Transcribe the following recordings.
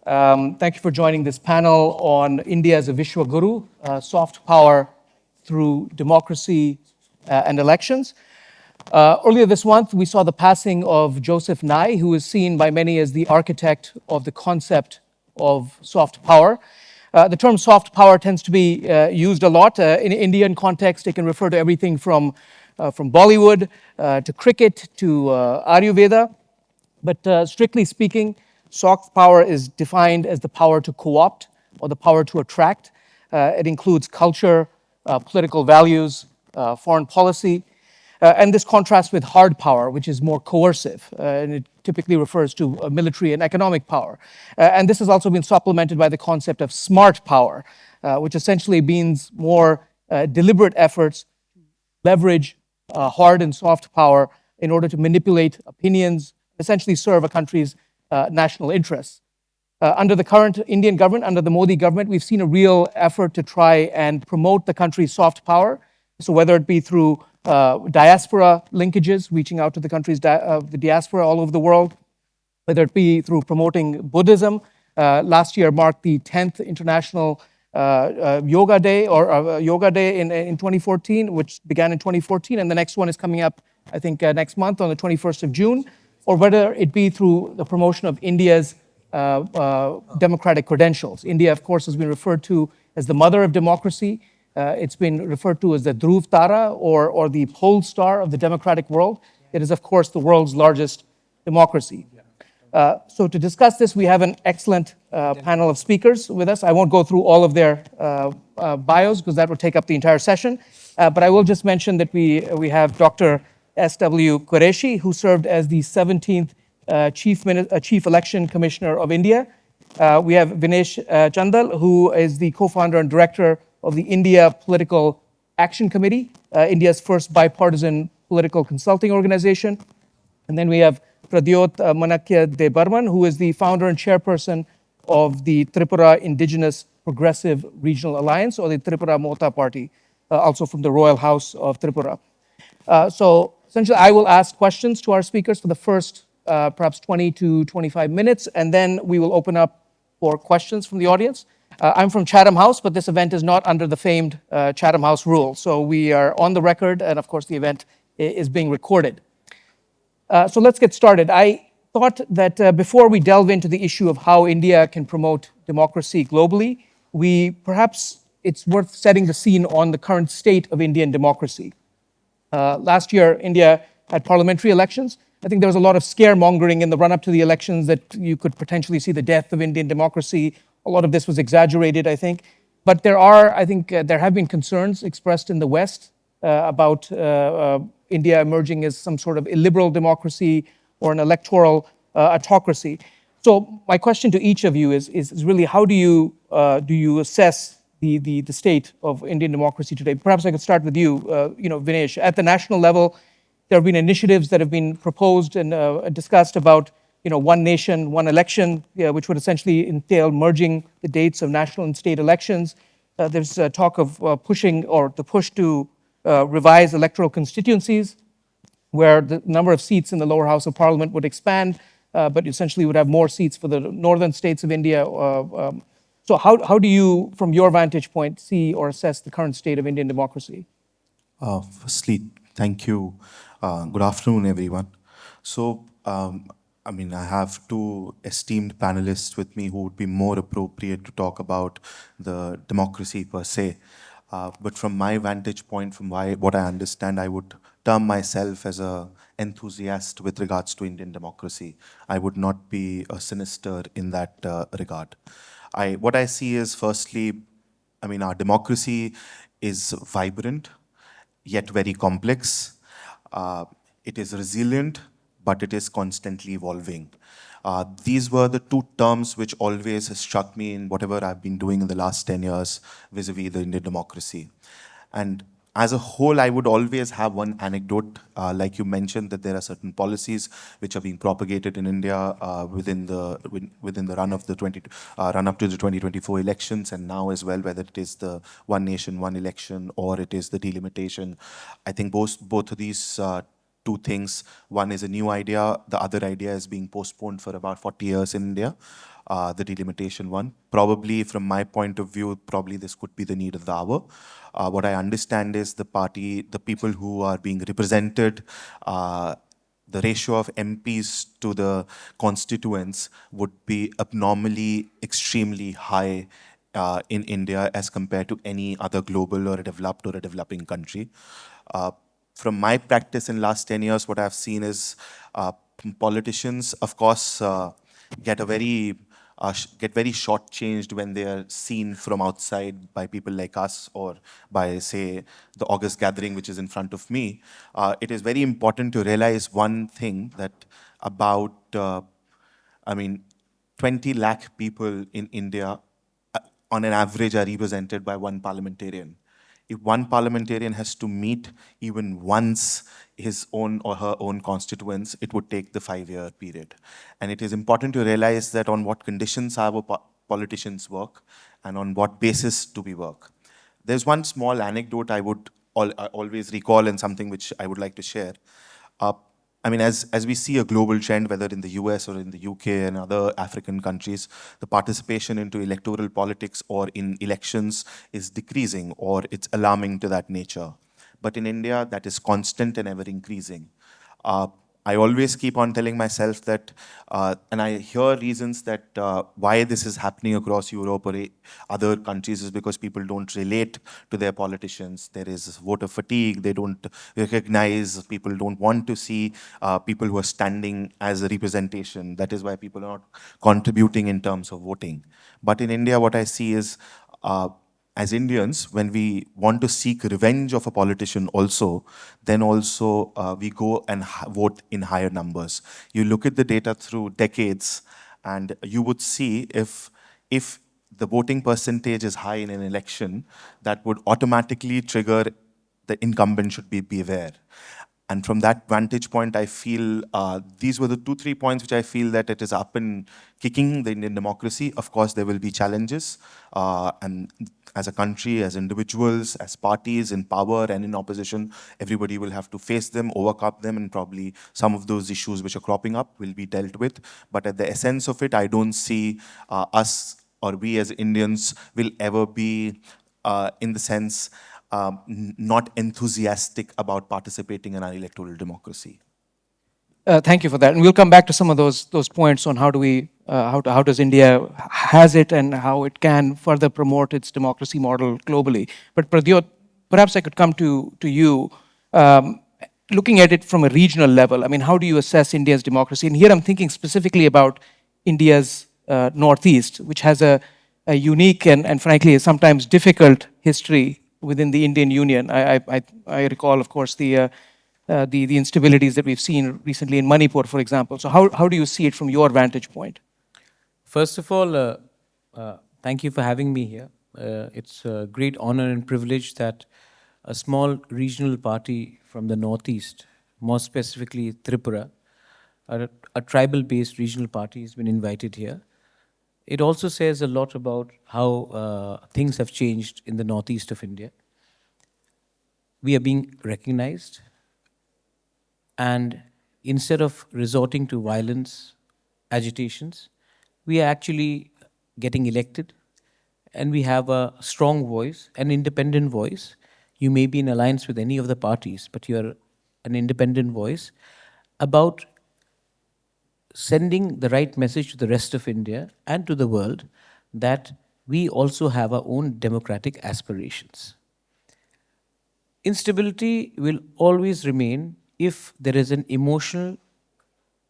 Thank you for joining this panel on India as a Vishwaguru, soft power through democracy and elections. Earlier this month, we saw the passing of Joseph Nye, who is seen by many as the architect of the concept of soft power. The term soft power tends to be used a lot. In Indian context, it can refer to everything from Bollywood to cricket to Ayurveda. But strictly speaking, soft power is defined as the power to co-opt or the power to attract. It includes culture, political values, foreign policy, and this contrasts with hard power, which is more coercive, and it typically refers to military and economic power. And this has also been supplemented by the concept of smart power, which essentially means more deliberate efforts to leverage hard and soft power in order to manipulate opinions, essentially serve a country's national interests. Under the current Indian government, under the Modi government, we've seen a real effort to try and promote the country's soft power. So whether it be through diaspora linkages, reaching out to the country's the diaspora all over the world, whether it be through promoting Buddhism. Last year marked the 10th International Yoga Day in 2014, which began in 2014, and the next one is coming up, I think, next month on the 21st of June, or whether it be through the promotion of India's democratic credentials. India, of course, has been referred to as the mother of democracy. It's been referred to as the Dhruv Tara or the pole star of the democratic world. It is, of course, the world's largest democracy. So to discuss this, we have an excellent panel of speakers with us. I won't go through all of their bios because that would take up the entire session. But I will just mention that we have Dr. S.W. Qureshi, who served as the 17th Chief Election Commissioner of India. We have Vinesh Chandal, who is the co-founder and director of the India Political Action Committee, India's first bipartisan political consulting organization. And then we have Pradyot Manakya De Burman, who is the founder and chairperson of the Tripura Indigenous Progressive Regional Alliance, or the TTAADC Motha party, also from the Royal House of Tripura. So essentially, I will ask questions to our speakers for the first perhaps 20 to 25 minutes, and then we will open up for questions from the audience. I'm from Chatham House, but this event is not under the famed Chatham House rule. So we are on the record, and of course, the event is being recorded. So let's get started. I thought that before we delve into the issue of how India can promote democracy globally, perhaps it's worth setting the scene on the current state of Indian democracy. Last year, India had parliamentary elections. I think there was a lot of scaremongering in the run-up to the elections that you could potentially see the death of Indian democracy. A lot of this was exaggerated, I think. But there have been concerns expressed in the West about India emerging as some sort of illiberal democracy or an electoral autocracy. So my question to each of you is really, how do you assess the state of Indian democracy today? Perhaps I could start with you, Vinesh. At the national level, there have been initiatives that have been proposed and discussed about, one nation, one election, which would essentially entail merging the dates of national and state elections. There's talk of the push to revise electoral constituencies, where the number of seats in the lower house of parliament would expand, but essentially would have more seats for the northern states of India. So how do you, from your vantage point, see or assess the current state of Indian democracy? Firstly, thank you. Good afternoon, everyone. So, I have two esteemed panelists with me who would be more appropriate to talk about the democracy per se. But from my vantage point, from what I understand, I would term myself as an enthusiast with regards to Indian democracy. I would not be a sinister in that regard. What I see is, firstly, our democracy is vibrant, yet very complex. It is resilient, but it is constantly evolving. These were the two terms which always struck me in whatever I've been doing in the last 10 years vis-a-vis the Indian democracy. And as a whole, I would always have one anecdote. Like you mentioned, that there are certain policies which are being propagated in India within the run up to the 2024 elections, and now as well, whether it is the one nation, one election, or it is the delimitation. I think both of these two things. One is a new idea. The other idea is being postponed for about 40 years in India. the delimitation one. Probably from my point of view, probably this could be the need of the hour. What I understand is the people who are being represented, the ratio of MPs to the constituents would be abnormally extremely high in India as compared to any other global or a developed or a developing country. Uh, from my practice in last 10 years, what I've seen is politicians, of course, get a very get very shortchanged when they are seen from outside by people like us or by, say, the August gathering, which is in front of me. It is very important to realize one thing that about, I mean, 20 lakh people in India uh, on an average are represented by one parliamentarian. If one parliamentarian has to meet even once his own or her own constituents, it would take the 5-year period. And it is important to realize that on what conditions our politicians work and on what basis do we work. There's one small anecdote I would always recall and something which I would like to share. Uh, I mean, as we see a global trend, whether in the US or in the UK and other African countries, the participation into electoral politics or in elections is decreasing or it's alarming to that nature. But in India, that is constant and ever increasing. Uh, I always keep on telling myself that, and I hear reasons that why this is happening across Europe or other countries is because people don't relate to their politicians. There is voter fatigue. They don't recognize, people don't want to see people who are standing as a representation. That is why people are not contributing in terms of voting. But in India, what I see is as Indians, when we want to seek revenge of a politician also, then also we go and vote in higher numbers. You look at the data through decades, and you would see if the voting percentage is high in an election, that would automatically trigger the incumbent should be beware. And from that vantage point, I feel these were the 2, 3 points which I feel that it is up and kicking the Indian democracy. Of course, there will be challenges. And as a country, as individuals, as parties in power and in opposition, everybody will have to face them, overcome them, and probably some of those issues which are cropping up will be dealt with. But at the essence of it, I don't see us or we as Indians will ever be, in the sense, not enthusiastic about participating in our electoral democracy. Thank you for that, and we'll come back to some of those points on how do we how does India has it and how it can further promote its democracy model globally. But Pradyot, perhaps I could come to you, looking at it from a regional level. I mean, how do you assess India's democracy? And here I'm thinking specifically about India's northeast, which has a unique and frankly a sometimes difficult history within the Indian Union. I recall, of course, the instabilities that we've seen recently in Manipur, for example. So how do you see it from your vantage point? First of all, thank you for having me here. It's a great honor and privilege that a small regional party from the Northeast, more specifically Tripura, a tribal-based regional party has been invited here. It also says a lot about how things have changed in the Northeast of India. We are being recognized, and instead of resorting to violence, agitations, we are actually getting elected, and we have a strong voice, an independent voice. You may be in alliance with any of the parties, but you are an independent voice about sending the right message to the rest of India and to the world that we also have our own democratic aspirations. Instability will always remain if there is an emotional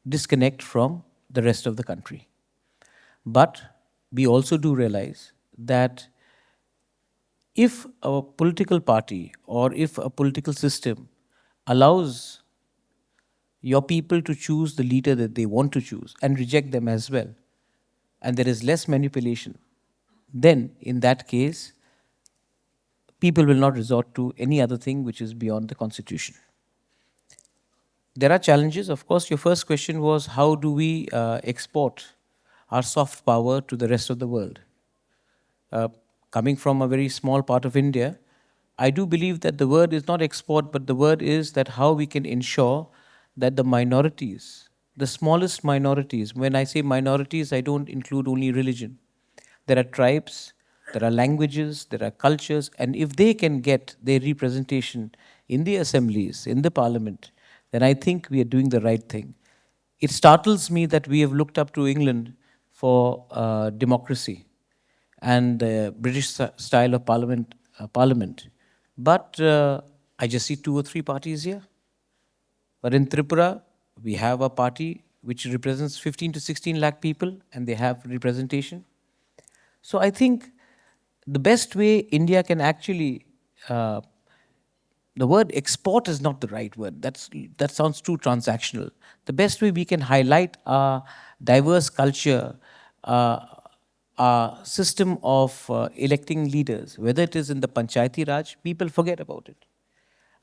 disconnect from the rest of the country. But we also do realize that if a political party or if a political system allows your people to choose the leader that they want to choose and reject them as well, and there is less manipulation, then in that case, people will not resort to any other thing which is beyond the constitution. There are challenges. Of course, your first question was how do we export our soft power to the rest of the world? Coming from a very small part of India, I do believe that the word is not export, but the word is that how we can ensure that the minorities the smallest minorities. When I say minorities, I don't include only religion. There are tribes, there are languages, there are cultures, and if they can get their representation in the assemblies, in the parliament, then I think we are doing the right thing. It startles me that we have looked up to England for democracy and the British style of parliament. But I just see two or three parties here. But in Tripura, we have a party which represents 15 to 16 lakh people and they have representation. So I think the best way India can actually, the word export is not the right word. That sounds too transactional. The best way we can highlight our diverse culture, our system of electing leaders, whether it is in the Panchayati Raj, people forget about it.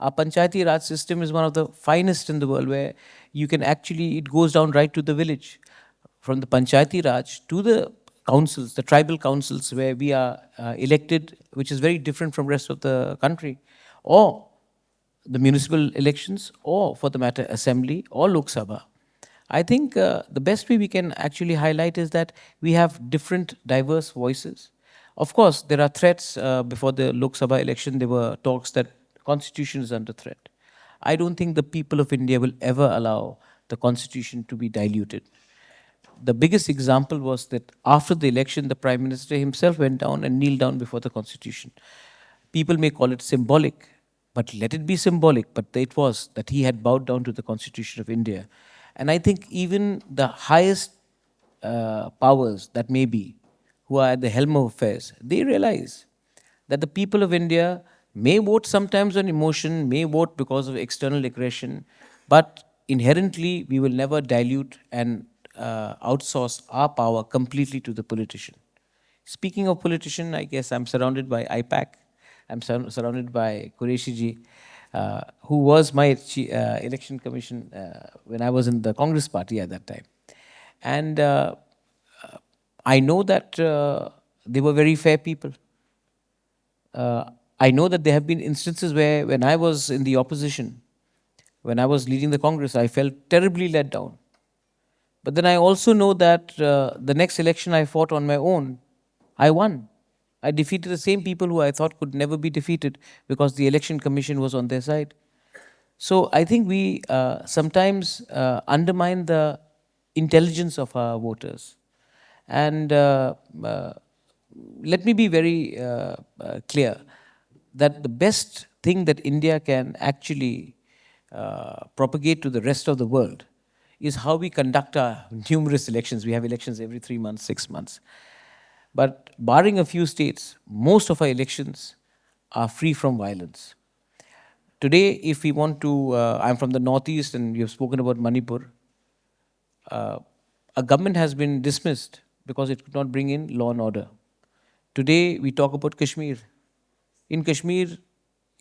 Our Panchayati Raj system is one of the finest in the world where you can actually, it goes down right to the village. From the Panchayati Raj to the councils, the tribal councils where we are elected, which is very different from rest of the country, or the municipal elections, or for the matter, assembly or Lok Sabha. I think the best way we can actually highlight is that we have different diverse voices. Of course, there are threats. Before the Lok Sabha election, there were talks that constitution is under threat. I don't think the people of India will ever allow the constitution to be diluted. The biggest example was that after the election, the Prime Minister himself went down and kneeled down before the constitution. People may call it symbolic, but let it be symbolic. But it was that he had bowed down to the Constitution of India. And I think even the highest powers that may be, who are at the helm of affairs, they realize that the people of India may vote sometimes on emotion, may vote because of external aggression, but inherently we will never dilute and outsource our power completely to the politician. Speaking of politician, I guess I'm surrounded by IPAC. I'm surrounded by Qureshi ji, who was my election commission when I was in the Congress party at that time. And I know that they were very fair people. I know that there have been instances where when I was in the opposition, when I was leading the Congress, I felt terribly let down. But then I also know that the next election I fought on my own, I won. I defeated the same people who I thought could never be defeated because the election commission was on their side. So I think we sometimes undermine the intelligence of our voters. And let me be very clear that the best thing that India can actually propagate to the rest of the world is how we conduct our numerous elections. We have elections every 3 months, 6 months. But barring a few states, most of our elections are free from violence. Today, if we want to, I'm from the Northeast and you've spoken about Manipur, a government has been dismissed because it could not bring in law and order. Today, we talk about Kashmir. In Kashmir,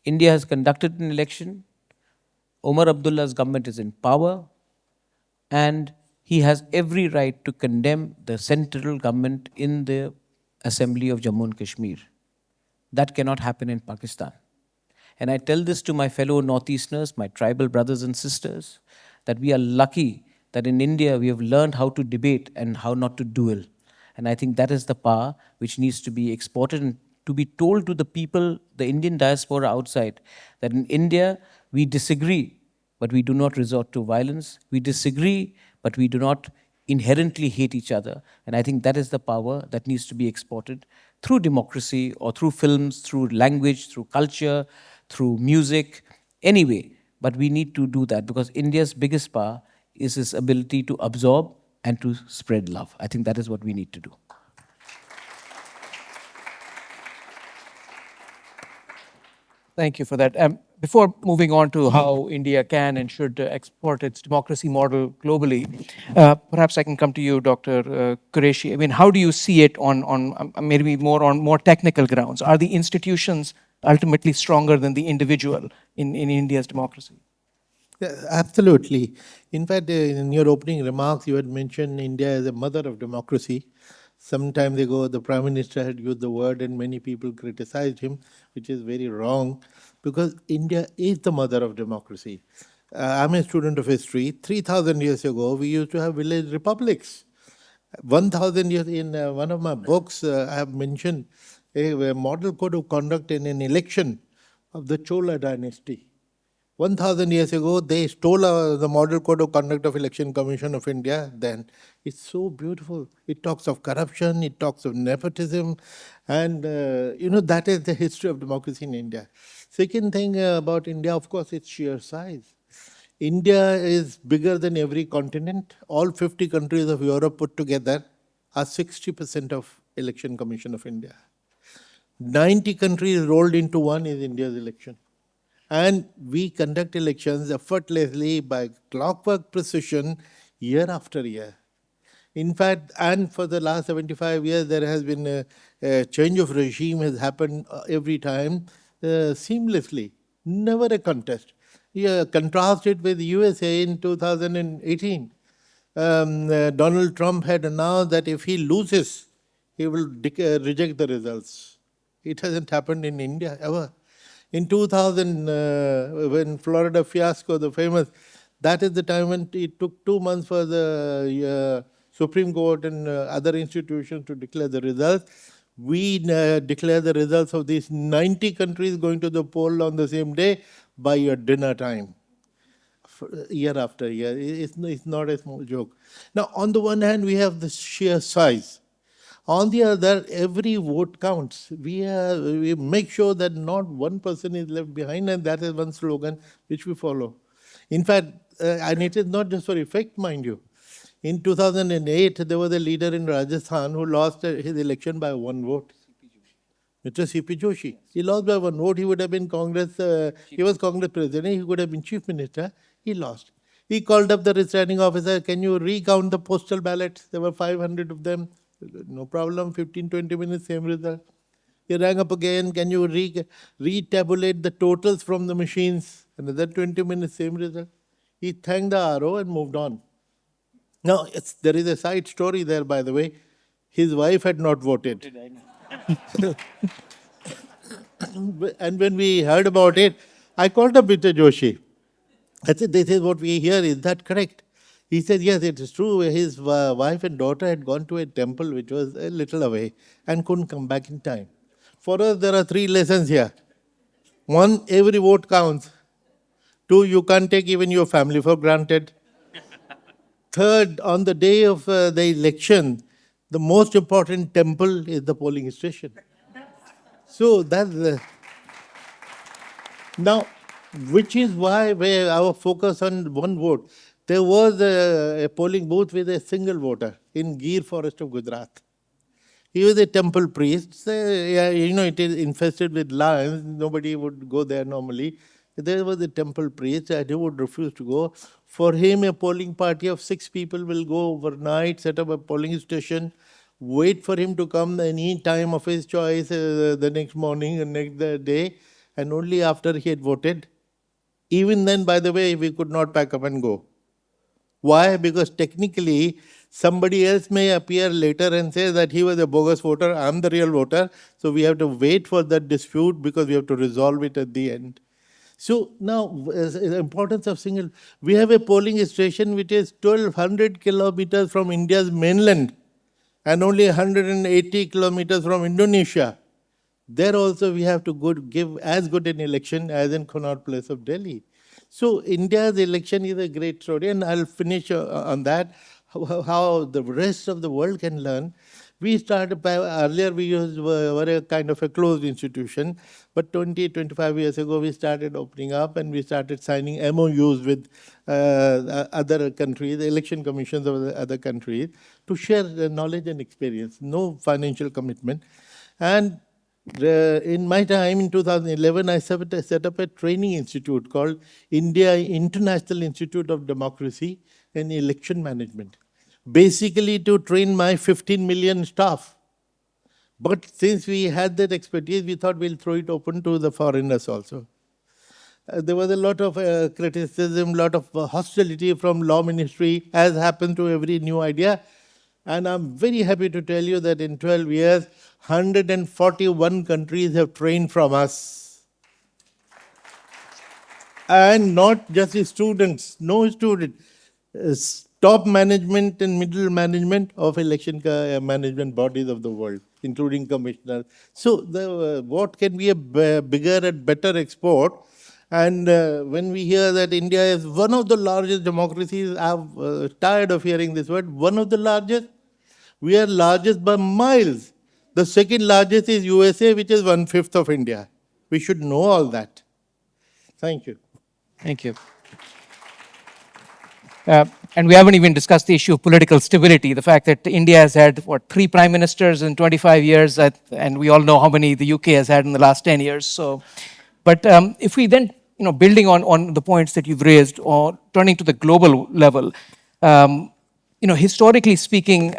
India has conducted an election. Omar Abdullah's government is in power, and he has every right to condemn the central government in the Assembly of Jammu and Kashmir. That cannot happen in Pakistan. And I tell this to my fellow Northeasterners, my tribal brothers and sisters, that we are lucky that in India we have learned how to debate and how not to duel. And I think that is the power which needs to be exported and to be told to the people, the Indian diaspora outside, that in India we disagree, but we do not resort to violence. We disagree, but we do not inherently hate each other. And I think that is the power that needs to be exported through democracy or through films, through language, through culture, through music, anyway. But we need to do that because India's biggest power is its ability to absorb and to spread love. I think that is what we need to do. Thank you for that. Before moving on to how India can and should export its democracy model globally, perhaps I can come to you, Dr. Qureshi. I mean, how do you see it on maybe more technical grounds? Are the institutions ultimately stronger than the individual in India's democracy? Yeah, absolutely. In fact, in your opening remarks, you had mentioned India as a mother of democracy. Some time ago, the Prime Minister had used the word, and many people criticized him, which is very wrong, because India is the mother of democracy. I'm a student of history. 3,000 years ago, we used to have village republics. 1,000 years in one of my books, I have mentioned a model code of conduct in an election of the Chola dynasty. 1,000 years ago, they stole the model code of conduct of Election Commission of India. Then it's so beautiful. It talks of corruption, it talks of nepotism, and that is the history of democracy in India. Second thing about India, of course, its sheer size. India is bigger than every continent. All 50 countries of Europe put together are 60% of Election Commission of India. 90 countries rolled into one is India's election. And we conduct elections effortlessly by clockwork precision year after year. In fact, and for the last 75 years, there has been a change of regime has happened every time seamlessly, never a contest. Contrast it with USA in 2018. Donald Trump had announced that if he loses, he will reject the results. It hasn't happened in India ever. In 2000, when Florida fiasco, the famous, that is the time when it took 2 months for the Supreme Court and other institutions to declare the results. We declare the results of these 90 countries going to the poll on the same day by your dinner time, year after year. It's not a small joke. Now, on the one hand, we have the sheer size. On the other, every vote counts. We make sure that not one person is left behind, and that is one slogan which we follow. In fact, and it is not just for effect, mind you. In 2008, there was a leader in Rajasthan who lost his election by 1 vote. Mr. C.P. Joshi. He lost by 1 vote. He would have been Congress, he was Congress president, he could have been chief minister. He lost. He called up the returning officer, can you recount the postal ballots? There were 500 of them. No problem, 15, 20 minutes, same result. He rang up again, can you retabulate the totals from the machines? Another 20 minutes, same result. He thanked the RO and moved on. Now, there is a side story there, by the way. His wife had not voted. And when we heard about it, I called up Mr. Joshi. I said, this is what we hear, is that correct? He said, yes, it is true. His wife and daughter had gone to a temple which was a little away and couldn't come back in time. For us, there are 3 lessons here. 1, every vote counts. 2, you can't take even your family for granted. Third, on the day of the election, the most important temple is the polling station. So that's now, which is why our focus on 1 vote. There was a polling booth with a single voter in Gir forest of Gujarat. He was a temple priest. It is infested with lions. Nobody would go there normally. There was a temple priest and he would refuse to go. For him, a polling party of 6 people will go overnight, set up a polling station, wait for him to come any time of his choice the next morning and next day, and only after he had voted. Even then, by the way, we could not pack up and go. Why? Because technically, somebody else may appear later and say that he was a bogus voter, I'm the real voter. So we have to wait for that dispute because we have to resolve it at the end. So now, the importance of single, we have a polling station which is 1,200 kilometers from India's mainland and only 180 kilometers from Indonesia. There also we have to give as good an election as in Connaught Place of Delhi. So India's election is a great story, and I'll finish on that, how the rest of the world can learn. We started by, earlier we were a kind of a closed institution, but 25 years ago we started opening up and we started signing MOUs with other countries, election commissions of other countries, to share the knowledge and experience, no financial commitment. And in my time, in 2011, I set up a training institute called India International Institute of Democracy and Election Management, basically to train my 15 million staff. But since we had that expertise, we thought we'll throw it open to the foreigners also. There was a lot of criticism, lot of hostility from law ministry, as happens to every new idea. And I'm very happy to tell you that in 12 years, 141 countries have trained from us. and not just the students, no student, top management and middle management of election management bodies of the world, including commissioners. So what can be a bigger and better export? And when we hear that India is one of the largest democracies, I'm tired of hearing this word, one of the largest. We are largest by miles. The second largest is USA, which is 1/5 of India. We should know all that. Thank you. Thank you. And we haven't even discussed the issue of political stability, the fact that India has had, what, 3 prime ministers in 25 years, and we all know how many the UK has had in the last 10 years. So, but if we then, building on the points that you've raised, or turning to the global level, historically speaking,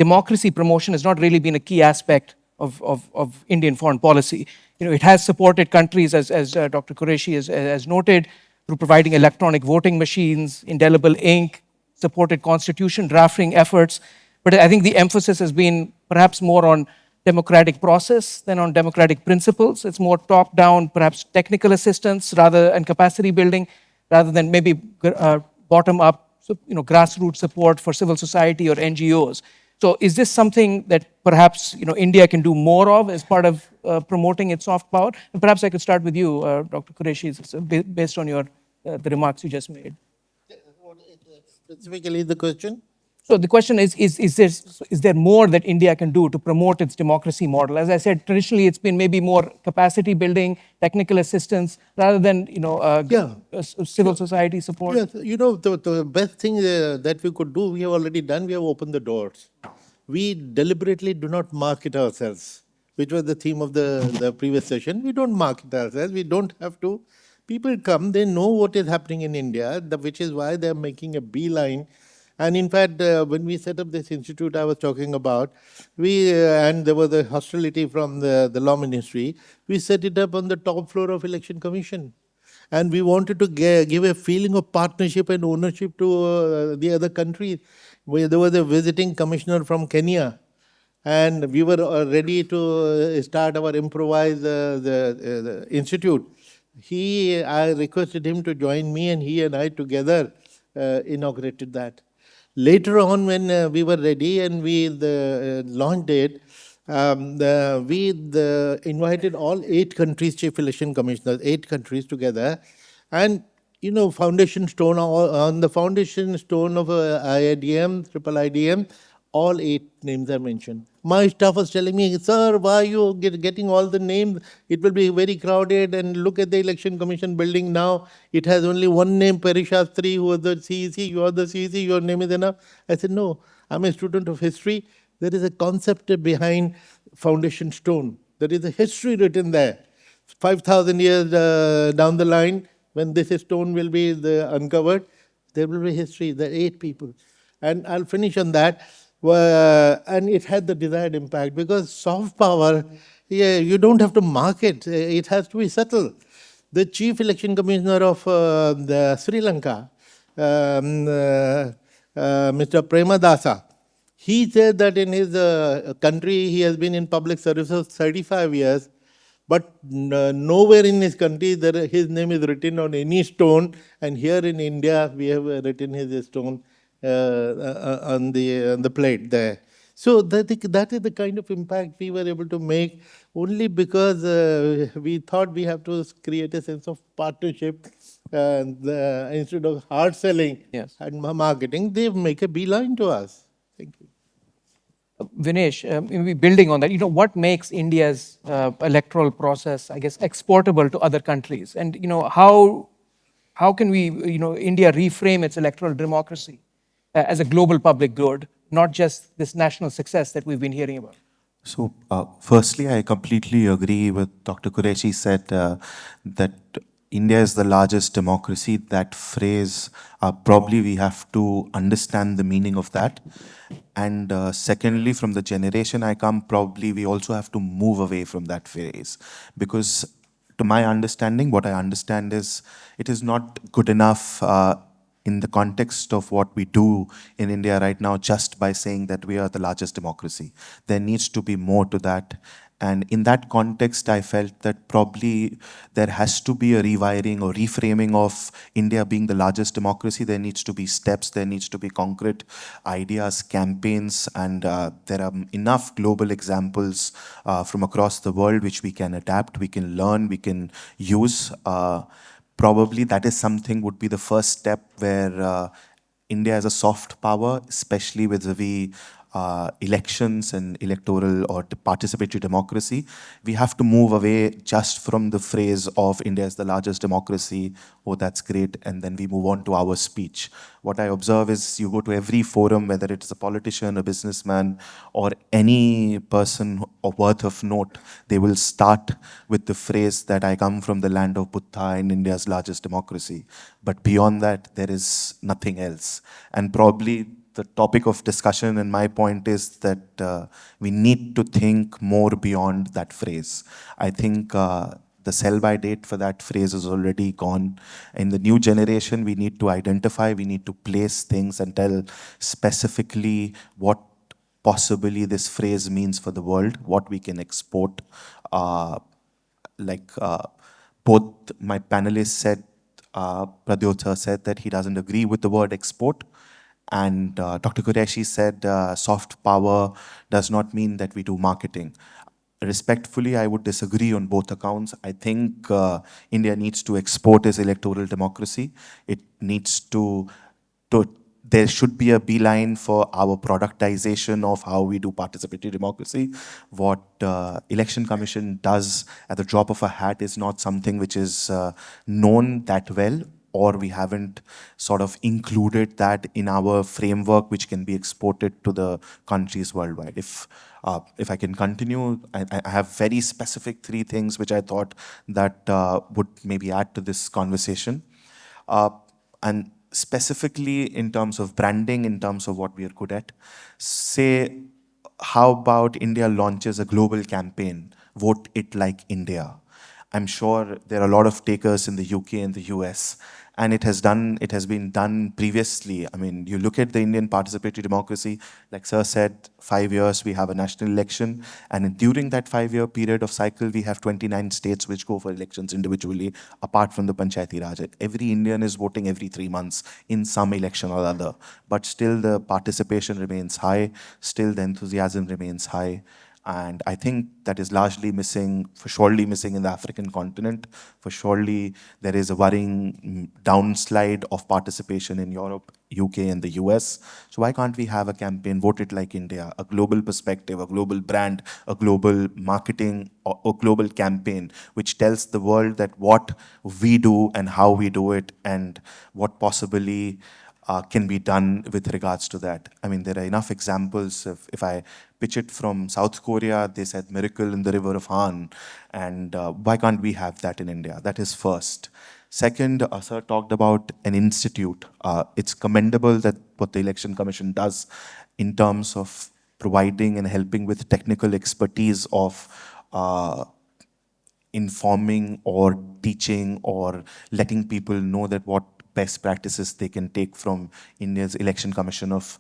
democracy promotion has not really been a key aspect of Indian foreign policy. It has supported countries, as Dr. Qureshi has noted, through providing electronic voting machines, indelible ink, supported constitution drafting efforts. But I think the emphasis has been perhaps more on democratic process than on democratic principles. It's more top-down, perhaps technical assistance and capacity building, rather than maybe bottom-up, grassroots support for civil society or NGOs. So is this something that perhaps India can do more of as part of promoting its soft power? And perhaps I could start with you, Dr. Qureshi, based on the remarks you just made. Specifically the question? So the question is there more that India can do to promote its democracy model? As I said, traditionally it's been maybe more capacity building, technical assistance, rather than civil society support. Yes, the best thing that we could do, we have already done. We have opened the doors. We deliberately do not market ourselves, which was the theme of the previous session. We don't market ourselves. We don't have to. People come, they know what is happening in India, which is why they're making a beeline. And in fact, when we set up this institute I was talking about, and there was a hostility from the law ministry, we set it up on the top floor of Election Commission. And we wanted to give a feeling of partnership and ownership to the other countries. There was a visiting commissioner from Kenya, and we were ready to start our improvised the institute. I requested him to join me, and he and I together inaugurated that. Later on, when we were ready and the launch date, we invited all 8 countries' chief election commissioners, 8 countries together, and foundation stone on the foundation stone of IIDM, triple IDM, all 8 names are mentioned. My staff was telling me, sir, why are you getting all the names? It will be very crowded, and look at the election commission building now. It has only one name, Perishastri, who was the CEC, you are the CEC, your name is enough. I said, no, I'm a student of history. There is a concept behind foundation stone. There is a history written there. 5,000 years down the line, when this stone will be uncovered, there will be history. There are 8 people. And I'll finish on that. And it had the desired impact, because soft power, you don't have to market. It has to be subtle. The chief election commissioner of Sri Lanka, Mr. Premadasa, he said that in his country, he has been in public service for 35 years, but nowhere in his country his name is written on any stone. And here in India, we have written his stone on the plate there. So that is the kind of impact we were able to make, only because we thought we have to create a sense of partnership. Instead of hard selling and marketing, they make a beeline to us. Thank you. Vinesh, maybe building on that, what makes India's electoral process, I guess, exportable to other countries? And, how can we, India reframe its electoral democracy as a global public good, not just this national success that we've been hearing about? So, firstly, I completely agree with Dr. Qureshi said that India is the largest democracy. That phrase, probably we have to understand the meaning of that. And secondly, from the generation I come, probably we also have to move away from that phrase. Because to my understanding, what I understand is it is not good enough in the context of what we do in India right now, just by saying that we are the largest democracy. There needs to be more to that. And in that context, I felt that probably there has to be a rewiring or reframing of India being the largest democracy. There needs to be steps, there needs to be concrete ideas, campaigns, and there are enough global examples from across the world which we can adapt, we can learn, we can use. Probably that is something would be the first step where India as a soft power, especially with the elections and electoral or participatory democracy, we have to move away just from the phrase of India is the largest democracy, oh, that's great, and then we move on to our speech. What I observe is you go to every forum, whether it's a politician, a businessman, or any person of worth of note, they will start with the phrase that I come from the land of Buddha in India's largest democracy. But beyond that, there is nothing else. And probably the topic of discussion and my point is that we need to think more beyond that phrase. I think the sell-by date for that phrase is already gone. In the new generation, we need to identify, we need to place things and tell specifically what possibly this phrase means for the world, what we can export. Like both my panelists said, Pradyotha said that he doesn't agree with the word export. And Dr. Qureshi said soft power does not mean that we do marketing. Respectfully, I would disagree on both accounts. I think India needs to export its electoral democracy. It needs to there should be a beeline for our productization of how we do participatory democracy. What Election Commission does at the drop of a hat is not something which is known that well, or we haven't sort of included that in our framework which can be exported to the countries worldwide. If I can continue, I have very specific 3 things which I thought that would maybe add to this conversation. And specifically in terms of branding, in terms of what we are good at, say, how about India launches a global campaign, Vote It Like India? I'm sure there are a lot of takers in the UK and the US, and it has been done previously. I mean, you look at the Indian participatory democracy, like Sir said, 5 years we have a national election, and during that 5-year period of cycle, we have 29 states which go for elections individually, apart from the Panchayati Raj. Every Indian is voting every 3 months in some election or other, but still the participation remains high, still the enthusiasm remains high. And I think that is largely missing, for surely missing in the African continent. For surely there is a worrying downslide of participation in Europe, UK, and the US. So why can't we have a campaign, Vote It Like India, a global perspective, a global brand, a global marketing, or a global campaign, which tells the world that what we do and how we do it and what possibly can be done with regards to that. I mean, there are enough examples. If I pitch it from South Korea, they said miracle in the river of Han. And why can't we have that in India? That is first. Second, Sir talked about an institute. It's commendable that what the Election Commission does in terms of providing and helping with technical expertise of informing or teaching or letting people know that what best practices they can take from India's Election Commission of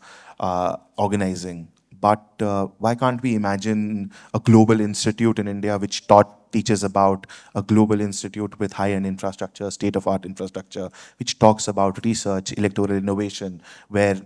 organizing. But why can't we imagine a global institute in India which teaches about a global institute with high-end infrastructure, state-of-art infrastructure, which talks about research, electoral innovation, where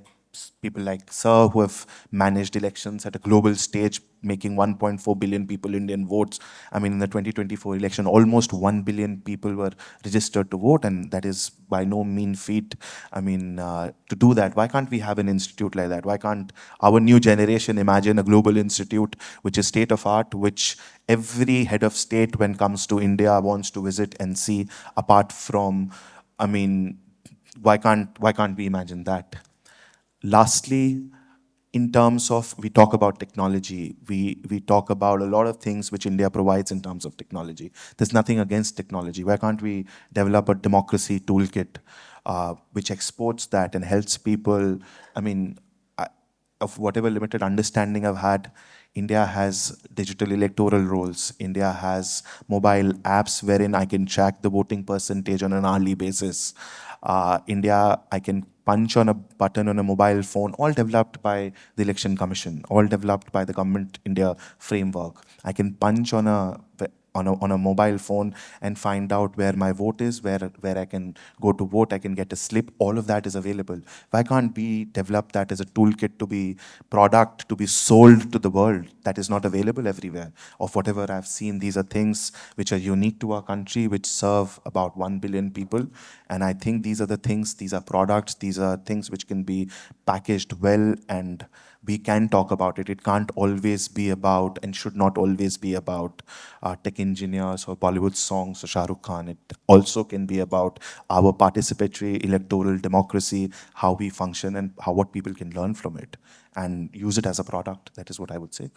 people like Sir, who have managed elections at a global stage, making 1.4 billion people Indian votes. I mean, in the 2024 election, almost 1 billion people were registered to vote, and that is by no mean feat. I mean, to do that, why can't we have an institute like that? Why can't our new generation imagine a global institute which is state of art, which every head of state when comes to India wants to visit and see, apart from, I mean, why can't we imagine that? Lastly, in terms of, we talk about technology, we talk about a lot of things which India provides in terms of technology. There's nothing against technology. Why can't we develop a democracy toolkit which exports that and helps people? I mean, of whatever limited understanding I've had, India has digital electoral rolls. India has mobile apps wherein I can track the voting percentage on an hourly basis. India, I can punch on a button on a mobile phone, all developed by the Election Commission, all developed by the Government India framework. I can punch on a mobile phone and find out where my vote is, where I can go to vote, I can get a slip. All of that is available. Why can't we develop that as a toolkit to be product to be sold to the world that is not available everywhere? Of whatever I've seen, these are things which are unique to our country, which serve about 1 billion people. And I think these are the things, these are products, these are things which can be packaged well, and we can talk about it. It can't always be about, and should not always be about, tech engineers or Bollywood songs or Shah Rukh Khan. It also can be about our participatory electoral democracy, how we function, and what people can learn from it and use it as a product. That is what I would say.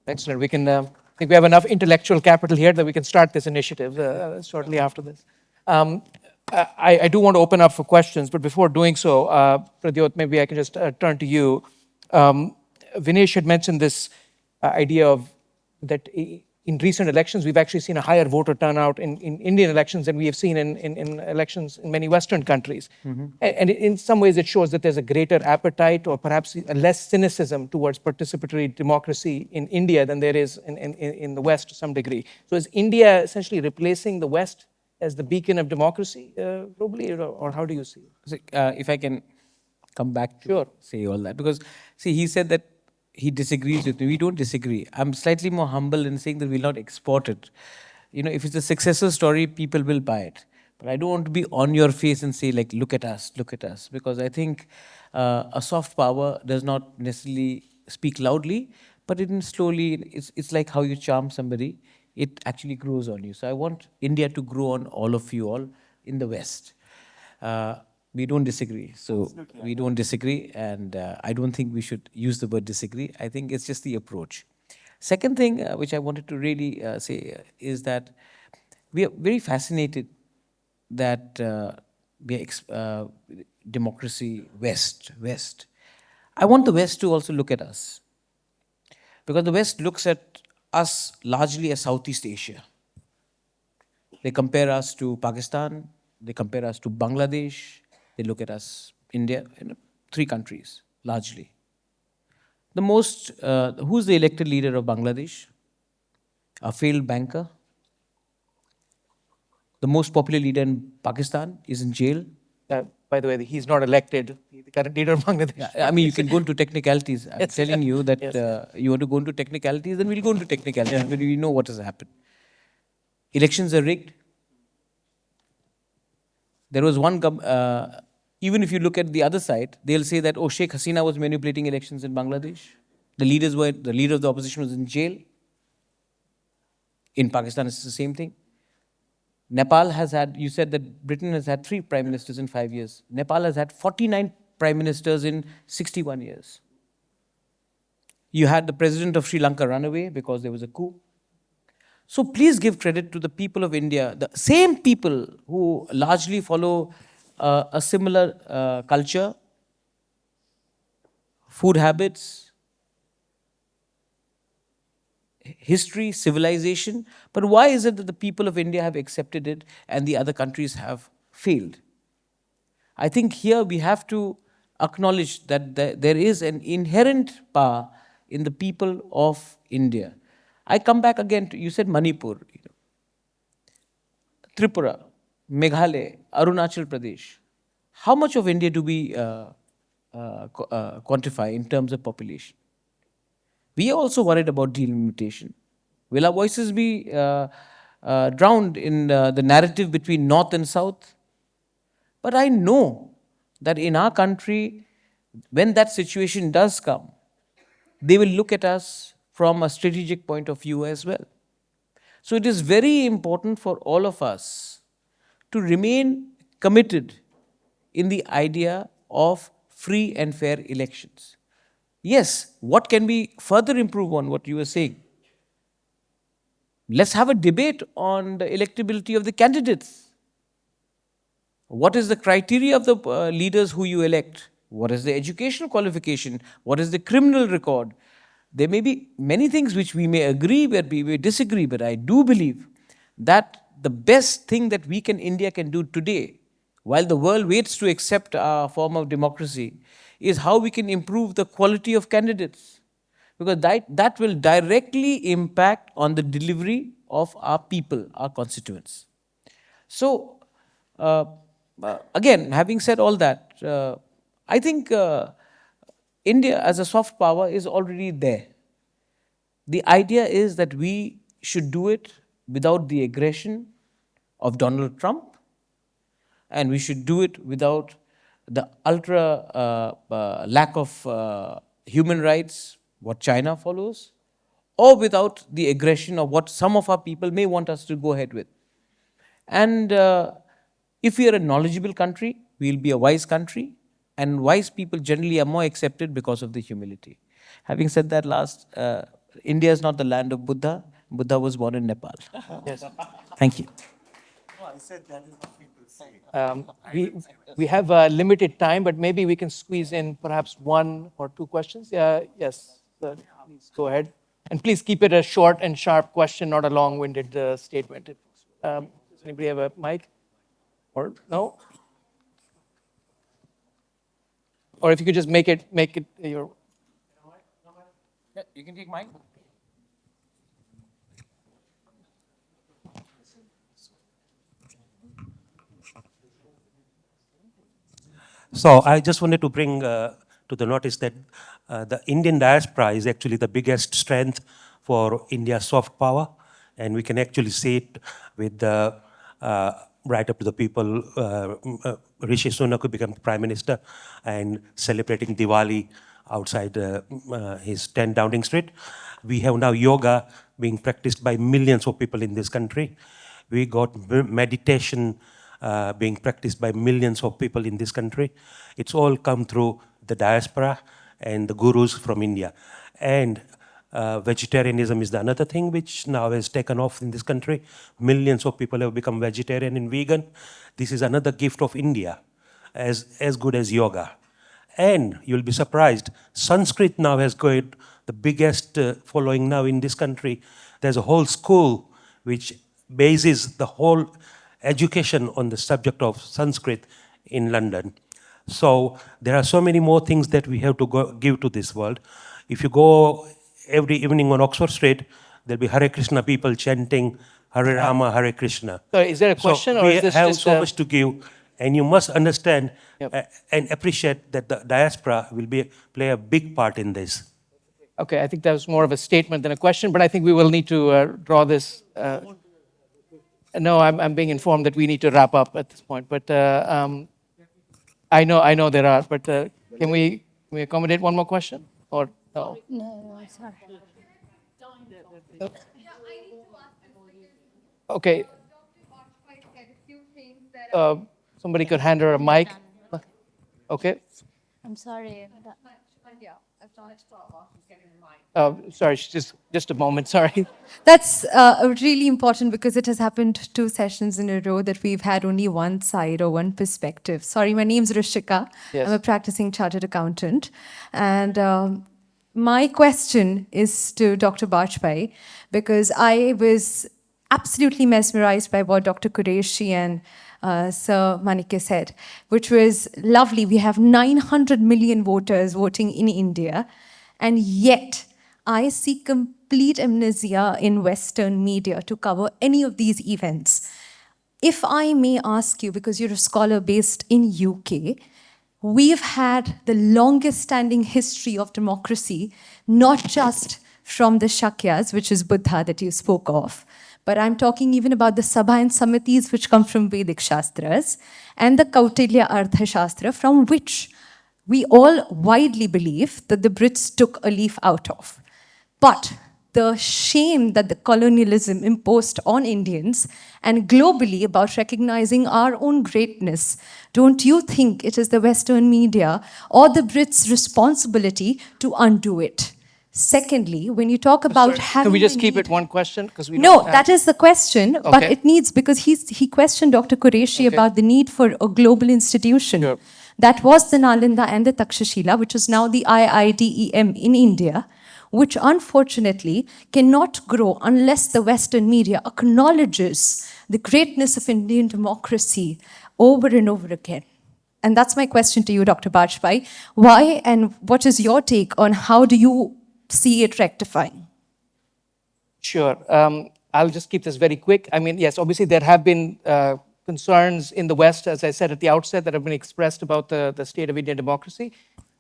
Excellent. We can, I think we have enough intellectual capital here that we can start this initiative shortly after this. I do want to open up for questions, but before doing so, Pradyot, maybe I can just turn to you. Vinesh had mentioned this idea of that in recent elections, we've actually seen a higher voter turnout in Indian elections than we have seen in elections in many Western countries. And in some ways, it shows that there's a greater appetite or perhaps a less cynicism towards participatory democracy in India than there is in the West to some degree. So is India essentially replacing the West as the beacon of democracy globally, or how do you see it? If I can come back to Sure. say all that, because see, he said that he disagrees with me. We don't disagree. I'm slightly more humble in saying that we'll not export it. You know, if it's a successor story, people will buy it. But I don't want to be on your face and say like, look at us, because I think a soft power does not necessarily speak loudly, but it slowly, it's like how you charm somebody. It actually grows on you. So I want India to grow on all of you all in the West. We don't disagree. So we don't disagree, and I don't think we should use the word disagree. I think it's just the approach. Second thing which I wanted to really say is that we are very fascinated that democracy West. I want the West to also look at us, because the West looks at us largely as Southeast Asia. They compare us to Pakistan, they compare us to Bangladesh, they look at us, India, three countries, largely. The most, who's the elected leader of Bangladesh? A failed banker. The most popular leader in Pakistan is in jail. By the way, he's not elected, the current leader of Bangladesh. Yeah, I mean, you can go into technicalities. I'm telling you that you want to go into technicalities, then we'll go into technicalities, but we know what has happened. Elections are rigged. There was one, even if you look at the other side, they'll say that, oh, Sheikh Hasina was manipulating elections in Bangladesh. The leader of the opposition was in jail. In Pakistan, it's the same thing. Nepal has had, you said that Britain has had 3 prime ministers in 5 years. Nepal has had 49 prime ministers in 61 years. You had the president of Sri Lanka run away because there was a coup. So please give credit to the people of India, the same people who largely follow a similar culture, food habits, history, civilization. But why is it that the people of India have accepted it and the other countries have failed? I think here we have to acknowledge that there is an inherent power in the people of India. I come back again to, you said Manipur, Tripura, Meghalaya, Arunachal Pradesh. How much of India do we quantify in terms of population? We are also worried about delimitation. Will our voices be drowned in the narrative between North and South? But I know that in our country, when that situation does come, they will look at us from a strategic point of view as well. So it is very important for all of us to remain committed in the idea of free and fair elections. Yes, what can we further improve on what you were saying? Let's have a debate on the electability of the candidates. What is the criteria of the leaders who you elect? What is the educational qualification? What is the criminal record? There may be many things which we may agree, where we may disagree, but I do believe that the best thing that India can do today while the world waits to accept our form of democracy, is how we can improve the quality of candidates. Because that will directly impact on the delivery of our people, our constituents. So, again, having said all that, I think India as a soft power is already there. The idea is that we should do it without the aggression of Donald Trump, and we should do it without the lack of human rights, what China follows, or without the aggression of what some of our people may want us to go ahead with. And if we are a knowledgeable country, we will be a wise country, and wise people generally are more accepted because of the humility. Having said that last, India is not the land of Buddha. Buddha was born in Nepal. Yes. Thank you. We have a limited time, but maybe we can squeeze in perhaps one or two questions. Yes, sir, please go ahead. And please keep it a short and sharp question, not a long-winded statement. Does anybody have a mic? Or no? Or if you could just make it your... Yeah, you can take mine. So I just wanted to bring to the notice that the Indian diaspora is actually the biggest strength for India's soft power, and we can actually see it with the right up to the people. Rishi Sunak could become Prime Minister and celebrating Diwali outside his tent Downing Street. We have now yoga being practiced by millions of people in this country. We got meditation being practiced by millions of people in this country. It's all come through the diaspora and the gurus from India. And vegetarianism is the another thing which now has taken off in this country. Millions of people have become vegetarian and vegan. This is another gift of India, as good as yoga. And you'll be surprised, Sanskrit now has got the biggest following now in this country. There's a whole school which bases the whole education on the subject of Sanskrit in London. So there are so many more things that we have to give to this world. If you go every evening on Oxford Street, there'll be Hare Krishna people chanting Hare Rama, Hare Krishna. So is there a question, so or is this we have just so much to give, and you must understand Yep. and appreciate that the diaspora will play a big part in this. Okay, I think that was more of a statement than a question, but I think we will need to draw this. No, I'm being informed that we need to wrap up at this point. But I know there are. But can we accommodate one more question, or no? No, sorry. Okay. Somebody could hand her a mic. Okay. I'm sorry. Sorry, just a moment. Sorry. That's really important because it has happened 2 sessions in a row that we've had only one side or one perspective. Sorry, my name's Rishika. Yes. I'm a practicing chartered accountant. And my question is to Dr. Bajpai, because I was absolutely mesmerized by what Dr. Qureshi and Sir Manikya said, which was lovely. We have 900 million voters voting in India, and yet I see complete amnesia in Western media to cover any of these events. If I may ask you, because you're a scholar based in UK, we've had the longest standing history of democracy, not just from the Shakyas, which is Buddha that you spoke of, but I'm talking even about the Sabha and Samitis, which come from Vedic Shastras, and the Kautilya Artha Shastra, from which we all widely believe that the Brits took a leaf out of. But the shame that the colonialism imposed on Indians and globally about recognizing our own greatness, don't you think it is the Western media or the Brits' responsibility to undo it? Secondly, when you talk about having... Can we just the keep need- it one question? Because we No, don't have- that is the question, but Okay. it needs, because he questioned Dr. Qureshi Okay. about the need for a global institution. Sure. That was the Nalanda and the Takshashila, which is now the IIDEM in India, which unfortunately cannot grow unless the Western media acknowledges the greatness of Indian democracy over and over again. And that's my question to you, Dr. Bajpai. Why and what is your take on how do you see it rectifying? Sure. I'll just keep this very quick. I mean, yes, obviously there have been concerns in the West, as I said at the outset, that have been expressed about the state of Indian democracy.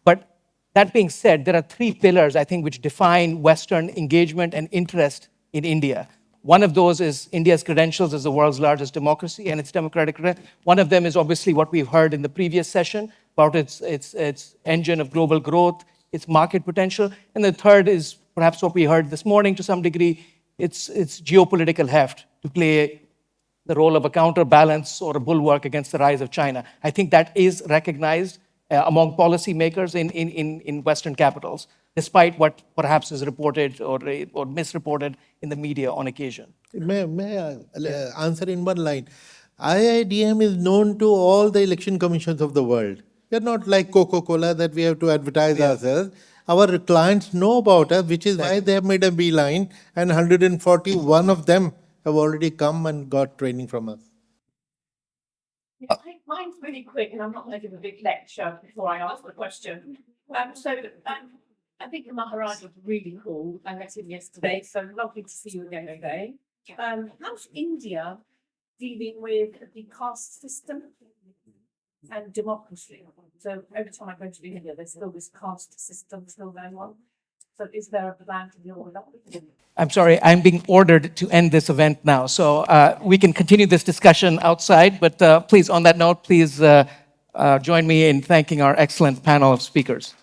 But that being said, there are three pillars, I think, which define Western engagement and interest in India. One of those is India's credentials as the world's largest democracy and its democratic credentials. One of them is obviously what we've heard in the previous session about its engine of global growth, its market potential. And the third is perhaps what we heard this morning to some degree, its geopolitical heft to play the role of a counterbalance or a bulwark against the rise of China. I think that is recognized among policymakers in Western capitals, despite what perhaps is reported or misreported in the media on occasion. May I answer in one line? IIDM is known to all the election commissions of the world. We are not like Coca-Cola that we have to advertise ourselves. Our clients know about us, which is why they have made a beeline, and 141 of them have already come and got training from us. Yeah, mine's really quick, and I'm not going to give a big lecture before I ask the question. I think the Maharaj was really cool. I met him yesterday, so lovely to see you again today. How's India dealing with the caste system and democracy? So every time I go to India, there's still this caste system still going on. So is there a plan to deal with that? I'm sorry, I'm being ordered to end this event now. So we can continue this discussion outside, but please, on that note, please join me in thanking our excellent panel of speakers.